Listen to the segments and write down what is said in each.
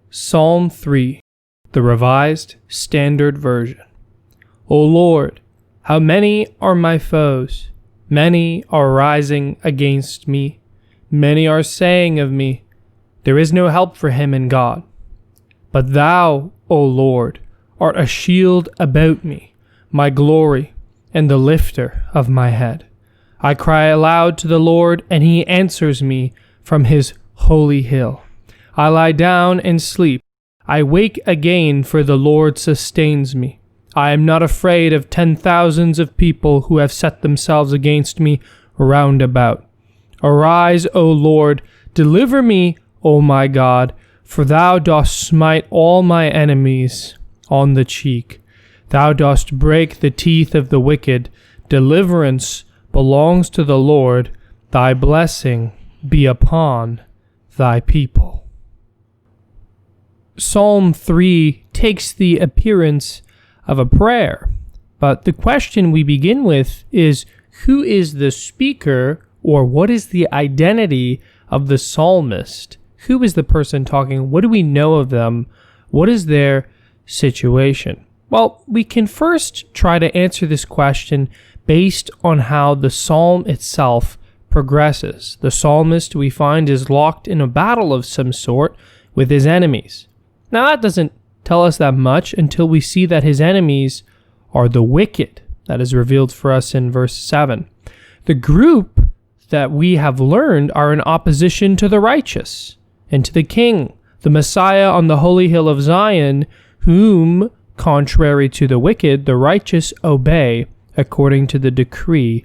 Psalm 3, the Revised Standard Version. O Lord, how many are my foes? Many are rising against me. Many are saying of me, there is no help for him in God. But thou, O Lord, art a shield about me, my glory, and the lifter of my head. I cry aloud to the Lord, and he answers me from his holy hill. I lie down and sleep. I wake again, for the Lord sustains me. I am not afraid of 10,000s of people who have set themselves against me round about. Arise, O Lord, deliver me, O my God, for thou dost smite all my enemies on the cheek. Thou dost break the teeth of the wicked. Deliverance belongs to the Lord. Thy blessing be upon thy people. Psalm 3 takes the appearance of a prayer, but the question we begin with is, who is the speaker, or what is the identity of the psalmist? Who is the person talking? What do we know of them? What is their situation? Well, we can first try to answer this question based on how the psalm itself progresses. The psalmist, we find, is locked in a battle of some sort with his enemies. Now, that doesn't tell us that much until we see that his enemies are the wicked. That is revealed for us in verse 7. The group that we have learned are in opposition to the righteous and to the King, the Messiah on the holy hill of Zion, whom, contrary to the wicked, the righteous obey according to the decree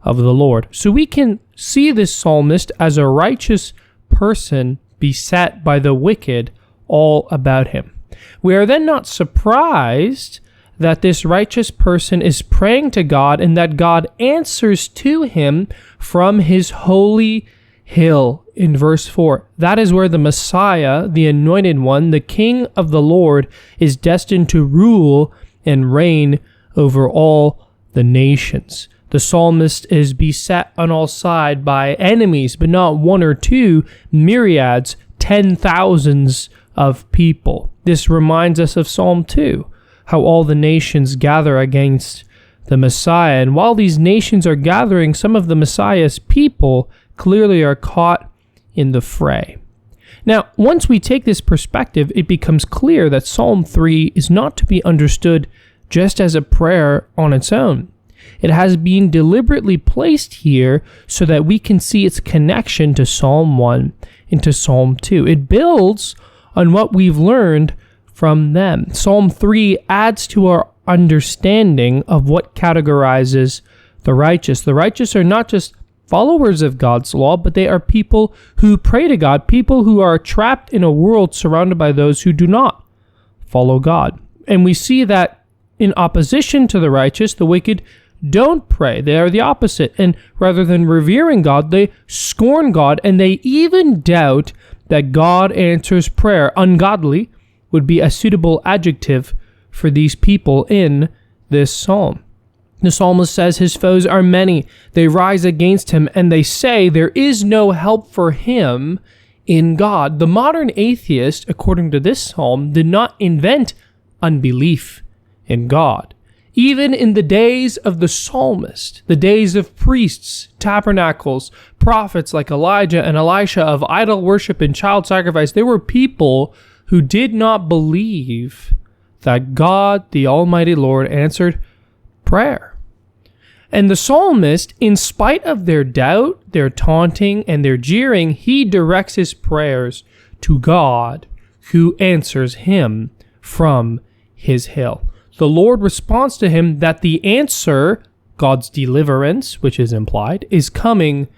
of the Lord. So we can see this psalmist as a righteous person beset by the wicked all about him. We are then not surprised that this righteous person is praying to God and that God answers to him from his holy hill in verse 4. That is where the Messiah, the anointed one, the King of the Lord, is destined to rule and reign over all the nations. The psalmist is beset on all sides by enemies, but not one or two, myriads, 10,000s of people. This reminds us of Psalm 2, how all the nations gather against the Messiah. And while these nations are gathering, some of the Messiah's people clearly are caught in the fray. Now, once we take this perspective, it becomes clear that Psalm 3 is not to be understood just as a prayer on its own. It has been deliberately placed here so that we can see its connection to Psalm 1 and to Psalm 2. It builds on what we've learned from them. Psalm 3 adds to our understanding of what categorizes the righteous. The righteous are not just followers of God's law, but they are people who pray to God, people who are trapped in a world surrounded by those who do not follow God. And we see that in opposition to the righteous, the wicked don't pray. They are the opposite. And rather than revering God, they scorn God, and they even doubt that God answers prayer. Ungodly would be a suitable adjective for these people in this psalm. The psalmist says his foes are many. They rise against him, and they say there is no help for him in God. The modern atheist, according to this psalm, did not invent unbelief in God. Even in the days of the psalmist, the days of priests, tabernacles, prophets like Elijah and Elisha, of idol worship and child sacrifice, there were people who did not believe that God, the Almighty Lord, answered prayer. And the psalmist, in spite of their doubt, their taunting, and their jeering, he directs his prayers to God, who answers him from his hill. The Lord responds to him that the answer, God's deliverance, which is implied, is coming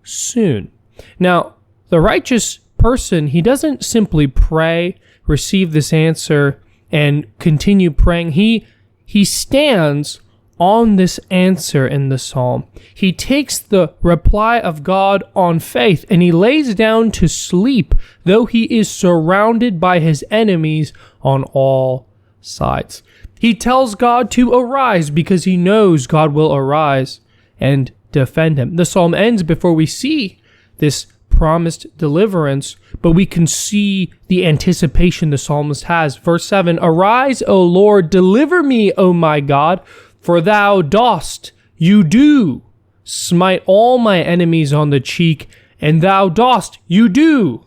soon. Now, the righteous person, he doesn't simply pray, receive this answer, and continue praying. He stands on this answer in the psalm. He takes the reply of God on faith, and he lays down to sleep, though he is surrounded by his enemies on all sides. He tells God to arise because he knows God will arise and defend him. The psalm ends before we see this promised deliverance, but we can see the anticipation the psalmist has. Verse 7, "Arise, O Lord, deliver me, O my God, for thou dost, you do, smite all my enemies on the cheek, and thou dost, you do,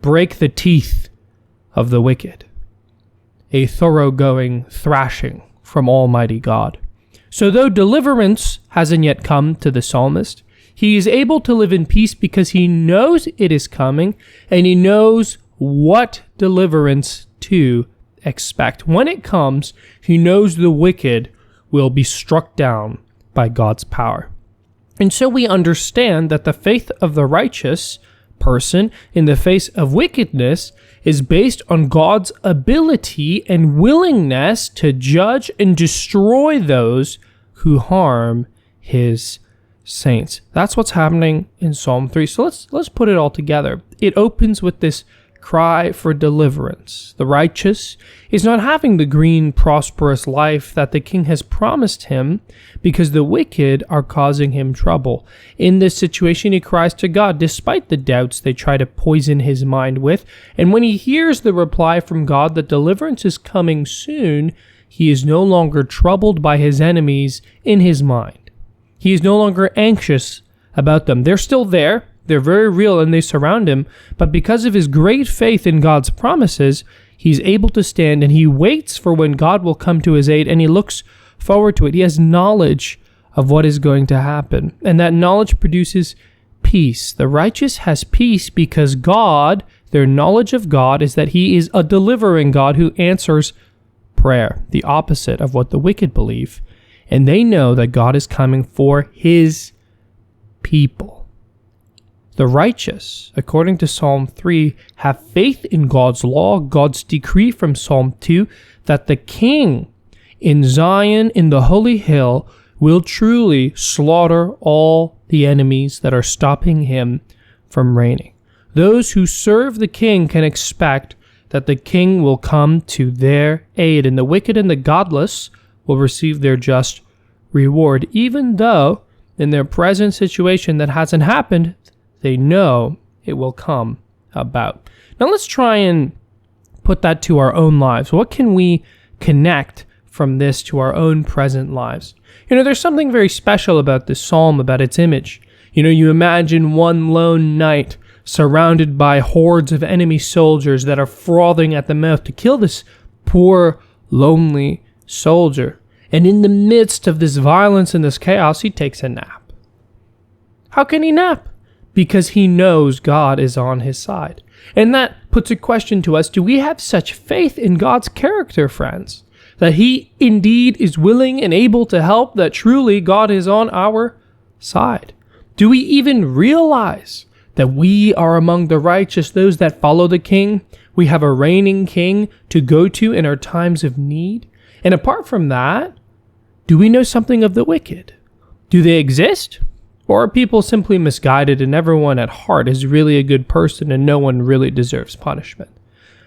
break the teeth of the wicked." A thoroughgoing thrashing from Almighty God. So though deliverance hasn't yet come to the psalmist, he is able to live in peace because he knows it is coming, and he knows what deliverance to expect. When it comes, he knows the wicked will be struck down by God's power. And so we understand that the faith of the righteous person in the face of wickedness is based on God's ability and willingness to judge and destroy those who harm his saints. That's what's happening in Psalm 3. So let's put it all together. It opens with this cry for deliverance. The righteous is not having the green, prosperous life that the king has promised him because the wicked are causing him trouble. In this situation, he cries to God despite the doubts they try to poison his mind with. And when he hears the reply from God that deliverance is coming soon, he is no longer troubled by his enemies in his mind. He is no longer anxious about them. They're still there. They're very real and they surround him, but because of his great faith in God's promises, he's able to stand and he waits for when God will come to his aid and he looks forward to it. He has knowledge of what is going to happen, and that knowledge produces peace. The righteous has peace because God, their knowledge of God is that he is a delivering God who answers prayer, the opposite of what the wicked believe, and they know that God is coming for his people. The righteous, according to Psalm 3, have faith in God's law, God's decree from Psalm 2, that the king in Zion, in the holy hill, will truly slaughter all the enemies that are stopping him from reigning. Those who serve the king can expect that the king will come to their aid, and the wicked and the godless will receive their just reward, even though in their present situation that hasn't happened, they know it will come about. Now let's try and put that to our own lives. What can we connect from this to our own present lives? There's something very special about this psalm, about its image. You imagine one lone knight surrounded by hordes of enemy soldiers that are frothing at the mouth to kill this poor, lonely soldier. And in the midst of this violence and this chaos, he takes a nap. How can he nap? Because he knows God is on his side. And that puts a question to us. Do we have such faith in God's character, friends, that he indeed is willing and able to help, that truly God is on our side? Do we even realize that we are among the righteous, those that follow the king? We have a reigning king to go to in our times of need. And apart from that, do we know something of the wicked? Do they exist? Or are people simply misguided and everyone at heart is really a good person and no one really deserves punishment?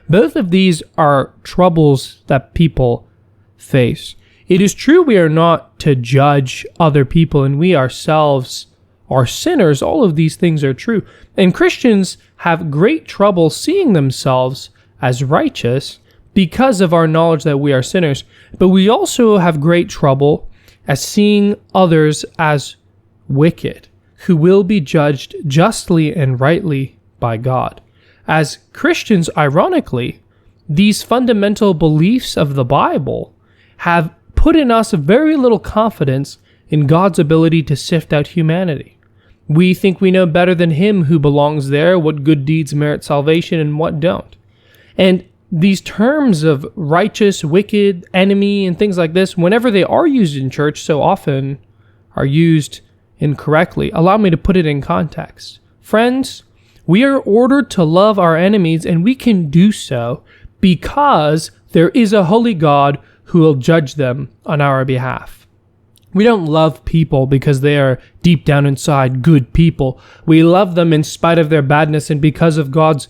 Both of these are troubles that people face. It is true we are not to judge other people and we ourselves are sinners. All of these things are true. And Christians have great trouble seeing themselves as righteous because of our knowledge that we are sinners. But we also have great trouble as seeing others as wicked, who will be judged justly and rightly by God. As Christians, ironically, these fundamental beliefs of the Bible have put in us very little confidence in God's ability to sift out humanity. We think we know better than him who belongs there, what good deeds merit salvation and what don't. And these terms of righteous, wicked, enemy, and things like this, whenever they are used in church, so often are used incorrectly. Allow me to put it in context. Friends, we are ordered to love our enemies, and we can do so because there is a holy God who will judge them on our behalf. We don't love people because they are deep down inside good people. We love them in spite of their badness and because of God's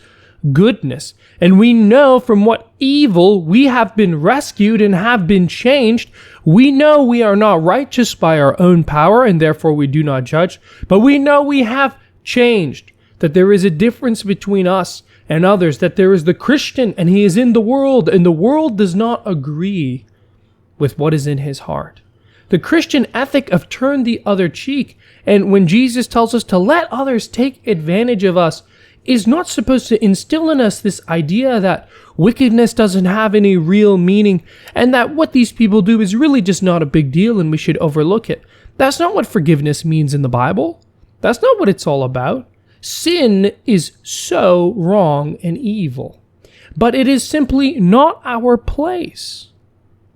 goodness. And we know from what evil we have been rescued and have been changed. We know we are not righteous by our own power and therefore we do not judge, but we know we have changed, that there is a difference between us and others, that there is the Christian and he is in the world, and the world does not agree with what is in his heart. The Christian ethic of turn the other cheek, and when Jesus tells us to let others take advantage of us, is not supposed to instill in us this idea that wickedness doesn't have any real meaning and that what these people do is really just not a big deal and we should overlook it. That's not what forgiveness means in the Bible. That's not what it's all about. Sin is so wrong and evil, but it is simply not our place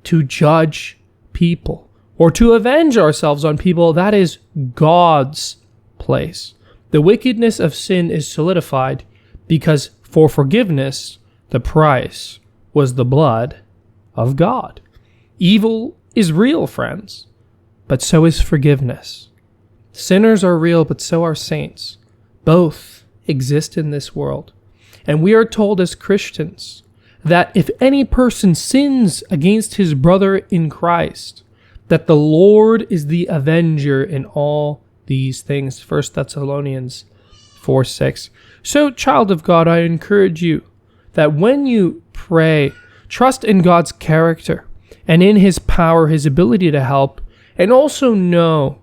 to judge people or to avenge ourselves on people. That is God's place. The wickedness of sin is solidified because for forgiveness, the price was the blood of God. Evil is real, friends, but so is forgiveness. Sinners are real, but so are saints. Both exist in this world. And we are told as Christians that if any person sins against his brother in Christ, that the Lord is the avenger in all these things. 1 Thessalonians 4:6. So, child of God, I encourage you that when you pray, trust in God's character and in his power, his ability to help, and also know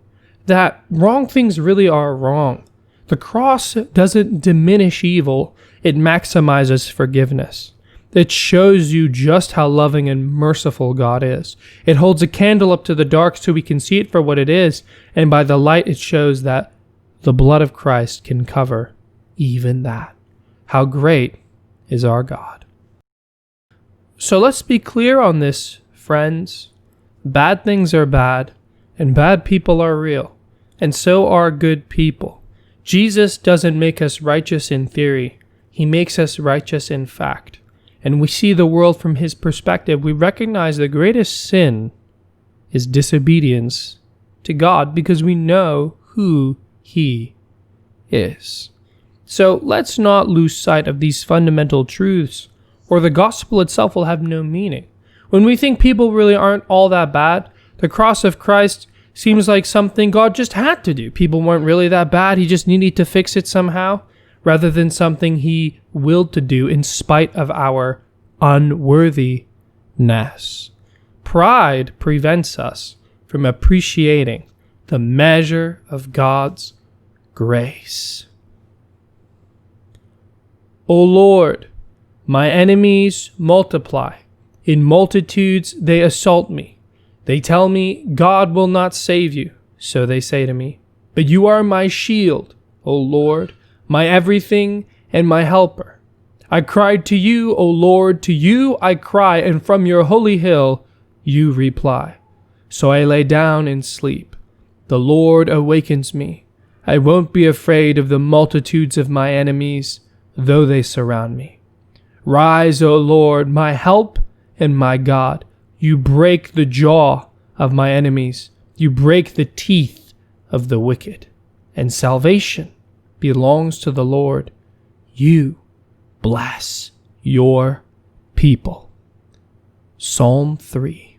that wrong things really are wrong. The cross doesn't diminish evil, it maximizes forgiveness. It shows you just how loving and merciful God is. It holds a candle up to the dark so we can see it for what it is, and by the light it shows that the blood of Christ can cover even that. How great is our God. So let's be clear on this, friends. Bad things are bad, and bad people are real, and so are good people. Jesus doesn't make us righteous in theory. He makes us righteous in fact. And we see the world from his perspective. We recognize the greatest sin is disobedience to God because we know who he is. So let's not lose sight of these fundamental truths, or the gospel itself will have no meaning. When we think people really aren't all that bad, the cross of Christ seems like something God just had to do. People weren't really that bad. He just needed to fix it somehow, rather than something he willed to do in spite of our unworthiness. Pride prevents us from appreciating the measure of God's grace. O Lord, my enemies multiply. In multitudes they assault me. They tell me, God will not save you. So they say to me, but you are my shield, O Lord, my everything and my helper. I cried to you, O Lord, to you I cry, and from your holy hill you reply. So I lay down and sleep. The Lord awakens me. I won't be afraid of the multitudes of my enemies, though they surround me. Rise, O Lord, my help and my God. You break the jaw of my enemies. You break the teeth of the wicked. And salvation belongs to the Lord. You bless your people. Psalm 3.